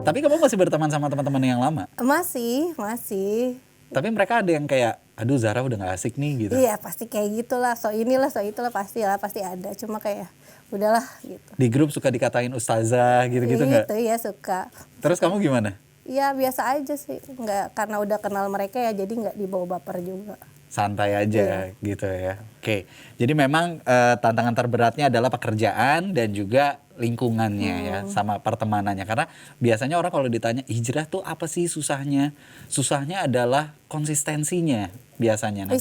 Tapi kamu masih berteman sama teman-teman yang lama? Masih. Tapi mereka ada yang kayak, aduh Zahra udah gak asik nih gitu. Iya pasti kayak gitulah, so inilah so itulah pasti ada. Cuma kayak udahlah gitu. Di grup suka dikatain ustazah gitu-gitu nggak? Gitu ya suka. Terus kamu gimana? Ya biasa aja sih, nggak karena udah kenal mereka ya jadi nggak dibawa baper juga. Santai aja gitu ya. Oke, jadi memang tantangan terberatnya adalah pekerjaan dan juga lingkungannya ya, sama pertemanannya. Karena biasanya orang kalau ditanya hijrah tuh apa sih susahnya? Susahnya adalah konsistensinya biasanya. Nah,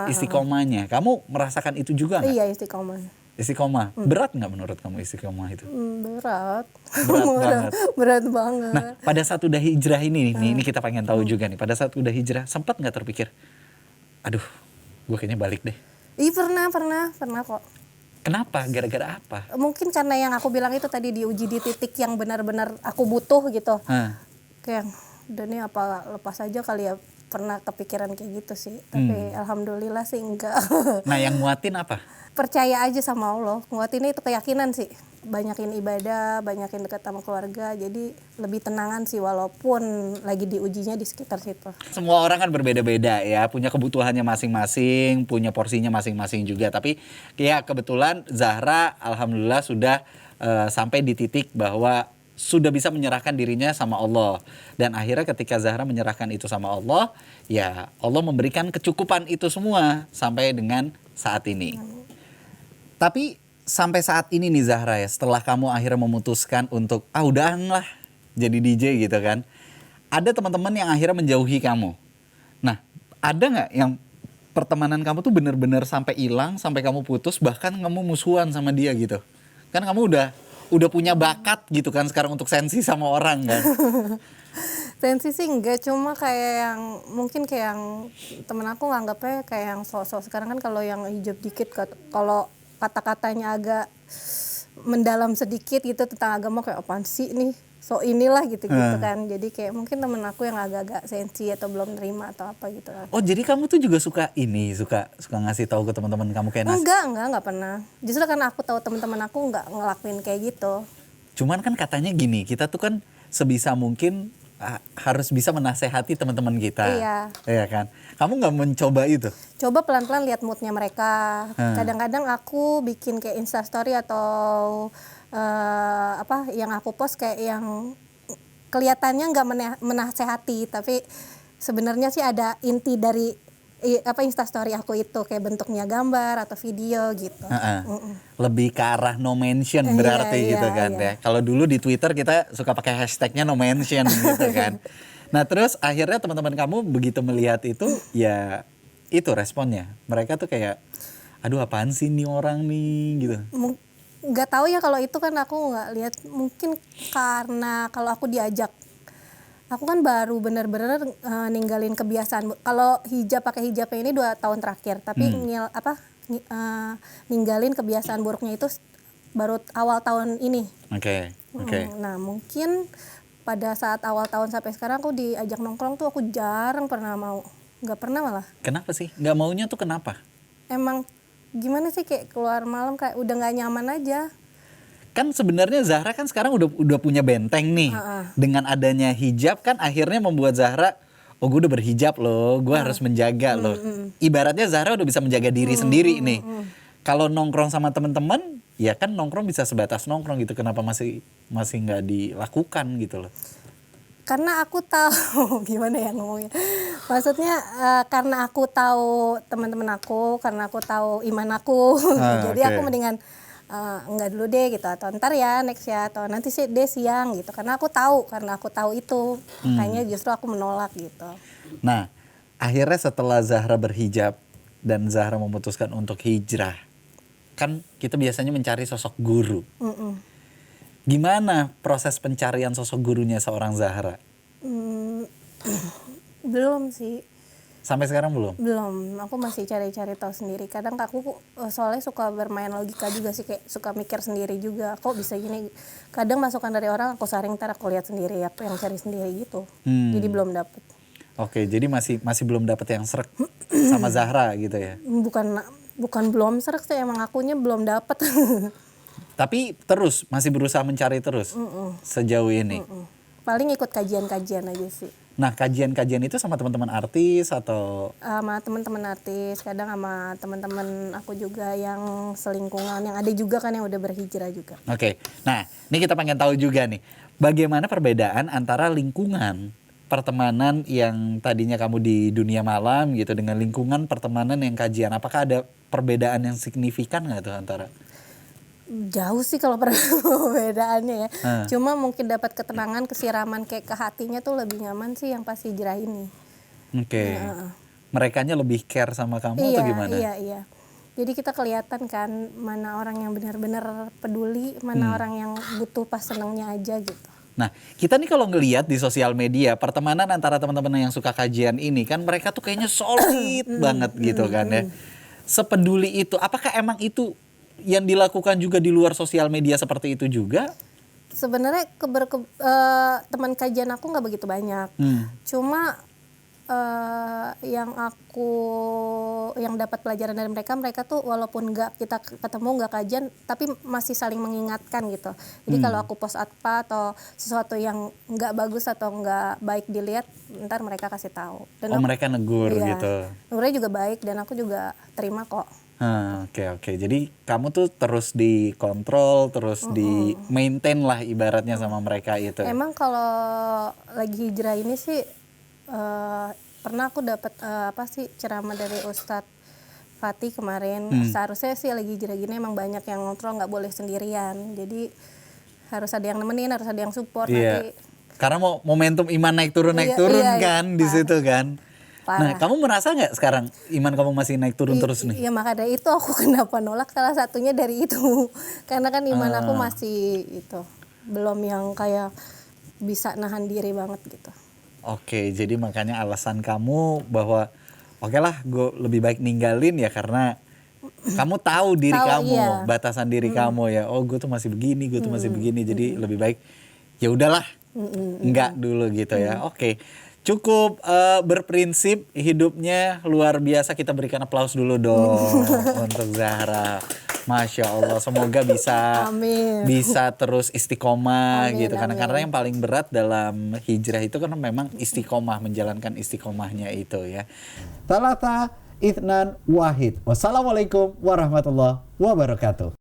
istiqomahnya. Kamu merasakan itu juga nggak? Iya istiqomah. Istiqomah. Berat nggak menurut kamu istiqomah itu? Berat. Banget. Berat banget. Nah, pada saat udah hijrah ini kita pengen tahu juga nih. Pada saat udah hijrah, sempat nggak terpikir, aduh, gue kayaknya balik deh. Iya pernah kok. Kenapa? Gara-gara apa? Mungkin karena yang aku bilang itu tadi diuji di titik yang benar-benar aku butuh gitu. Kayak udah nih apa lepas aja kali ya. Pernah kepikiran kayak gitu sih. Tapi alhamdulillah sih enggak. Nah yang nguatin apa? Percaya aja sama Allah. Nguatinnya itu keyakinan sih. Banyakin ibadah, banyakin dekat sama keluarga. Jadi lebih tenangan sih walaupun lagi diujinya di sekitar situ. Semua orang kan berbeda-beda ya. Punya kebutuhannya masing-masing. Punya porsinya masing-masing juga. Tapi ya kebetulan Zahra alhamdulillah sudah sampai di titik bahwa sudah bisa menyerahkan dirinya sama Allah. Dan akhirnya ketika Zahra menyerahkan itu sama Allah, ya Allah memberikan kecukupan itu semua sampai dengan saat ini. Tapi sampai saat ini nih Zahra ya, setelah kamu akhirnya memutuskan untuk udahan lah jadi DJ gitu kan. Ada teman-teman yang akhirnya menjauhi kamu. Nah, ada nggak yang pertemanan kamu tuh benar-benar sampai hilang, sampai kamu putus, bahkan kamu musuhan sama dia gitu? Kan kamu udah punya bakat gitu kan sekarang untuk sensi sama orang kan. Sensi sih enggak, cuma kayak yang mungkin kayak yang temen aku nganggapnya kayak yang sok-sok. Sekarang kan kalau yang hijab dikit, kalau kata-katanya agak mendalam sedikit gitu tentang agama kayak apaan sih nih, so inilah gitu-gitu kan. Jadi kayak mungkin temen aku yang agak-agak sensi atau belum nerima atau apa gitu. Oh jadi kamu tuh juga suka ngasih tahu ke teman-teman kamu kayak Enggak pernah. Justru karena aku tahu teman-teman aku enggak ngelakuin kayak gitu. Cuman kan katanya gini, kita tuh kan sebisa mungkin harus bisa menasehati teman-teman kita. Iya kan? Kamu nggak mencoba itu? Coba pelan-pelan lihat moodnya mereka. Kadang-kadang aku bikin kayak Instastory atau yang aku post kayak yang kelihatannya nggak menasehati, tapi sebenarnya sih ada inti dari Instastory aku itu kayak bentuknya gambar atau video gitu. Lebih ke arah no mention berarti gitu kan ya. Kalau dulu di Twitter kita suka pakai hashtagnya no mention gitu kan. Nah terus akhirnya teman-teman kamu begitu melihat itu ya itu responnya. Mereka tuh kayak aduh apaan sih nih orang nih gitu. Nggak tahu ya kalau itu kan aku nggak lihat. Mungkin karena kalau aku diajak. Aku kan baru benar-benar ninggalin kebiasaan. Kalau pakai hijabnya ini 2 tahun terakhir, tapi ninggalin kebiasaan buruknya itu baru awal tahun ini. Oke. Nah mungkin pada saat awal tahun sampai sekarang aku diajak nongkrong tuh aku jarang pernah mau, nggak pernah malah. Kenapa sih? Nggak maunya tuh kenapa? Emang gimana sih kayak keluar malam kayak udah nggak nyaman aja. Kan sebenarnya Zahra kan sekarang udah punya benteng nih. Dengan adanya hijab kan akhirnya membuat Zahra, oh gue udah berhijab loh, gue harus menjaga loh. Ibaratnya Zahra udah bisa menjaga diri sendiri nih. Kalau nongkrong sama teman-teman, ya kan nongkrong bisa sebatas nongkrong gitu. Kenapa masih nggak dilakukan gitu loh? Karena aku tahu gimana ya ngomongnya. Maksudnya karena aku tahu teman-teman aku, karena aku tahu iman aku. Jadi aku mendingan enggak dulu deh gitu, atau ntar ya next ya, atau nanti sih deh siang gitu. Karena aku tahu itu. Makanya justru aku menolak gitu. Nah, akhirnya setelah Zahra berhijab dan Zahra memutuskan untuk hijrah, kan kita biasanya mencari sosok guru. Gimana proses pencarian sosok gurunya seorang Zahra? Belum sih. Sampai sekarang belum? Belum, aku masih cari-cari tahu sendiri. Kadang aku soalnya suka bermain logika juga sih, kayak suka mikir sendiri juga. Kok bisa gini? Kadang masukan dari orang aku saring, ntar aku lihat sendiri, aku yang cari sendiri gitu. Jadi belum dapet. Oke, jadi masih belum dapet yang srek sama Zahra gitu ya? Bukan belum srek sih, emang akunya belum dapet. Tapi masih berusaha mencari terus sejauh ini? paling ikut kajian-kajian aja sih. Nah, kajian-kajian itu sama teman-teman artis atau Sama teman-teman artis, kadang sama teman-teman aku juga yang selingkungan, yang ada juga kan yang udah berhijrah juga. Oke. Nah, ini kita pengen tahu juga nih, bagaimana perbedaan antara lingkungan pertemanan yang tadinya kamu di dunia malam gitu dengan lingkungan pertemanan yang kajian. Apakah ada perbedaan yang signifikan nggak tuh antara? Jauh sih kalau perbedaannya ya. Cuma mungkin dapat ketenangan, kesiraman kayak ke hatinya tuh lebih nyaman sih yang pas hijrah ini. Oke. Merekanya lebih care sama kamu atau gimana? Iya. Jadi kita kelihatan kan mana orang yang benar-benar peduli, mana orang yang butuh pas senangnya aja gitu. Nah, kita nih kalau ngelihat di sosial media pertemanan antara teman-teman yang suka kajian ini kan mereka tuh kayaknya solid banget gitu kan ya. Sepeduli itu, apakah emang itu yang dilakukan juga di luar sosial media seperti itu juga? Sebenarnya teman kajian aku nggak begitu banyak. Cuma yang dapat pelajaran dari mereka tuh walaupun nggak kita ketemu nggak kajian tapi masih saling mengingatkan gitu. Jadi kalau aku post apa atau sesuatu yang nggak bagus atau nggak baik dilihat, ntar mereka kasih tahu. Dan mereka negur gitu. Negurnya juga baik dan aku juga terima kok. Oke. Jadi kamu tuh terus dikontrol, terus di maintain lah ibaratnya sama mereka itu. Emang kalau lagi hijrah ini sih pernah aku dapat ceramah dari Ustadz Fatih kemarin. Seharusnya sih lagi hijrah gini emang banyak yang ngontrol, nggak boleh sendirian. Jadi harus ada yang nemenin, harus ada yang support nanti. Karena mau momentum iman naik turun kan di situ kan. Parah. Nah, kamu merasa nggak sekarang iman kamu masih naik turun terus nih? Iya, makanya itu aku kenapa nolak, salah satunya dari itu. Karena kan iman aku masih itu belum yang kayak bisa nahan diri banget gitu. Oke, jadi makanya alasan kamu bahwa oke lah gue lebih baik ninggalin ya karena kamu tahu diri kamu, batasan diri kamu ya. Oh, gue tuh masih begini, gue tuh masih begini, jadi lebih baik ya udahlah, enggak dulu gitu ya. Oke. Cukup berprinsip hidupnya luar biasa, kita berikan aplaus dulu dong untuk Zahra. Masya Allah, semoga bisa terus istiqomah gitu. Karena yang paling berat dalam hijrah itu kan memang istiqomah, menjalankan istiqomahnya itu ya. Talata Ithnan Wahid. Wassalamualaikum warahmatullahi wabarakatuh.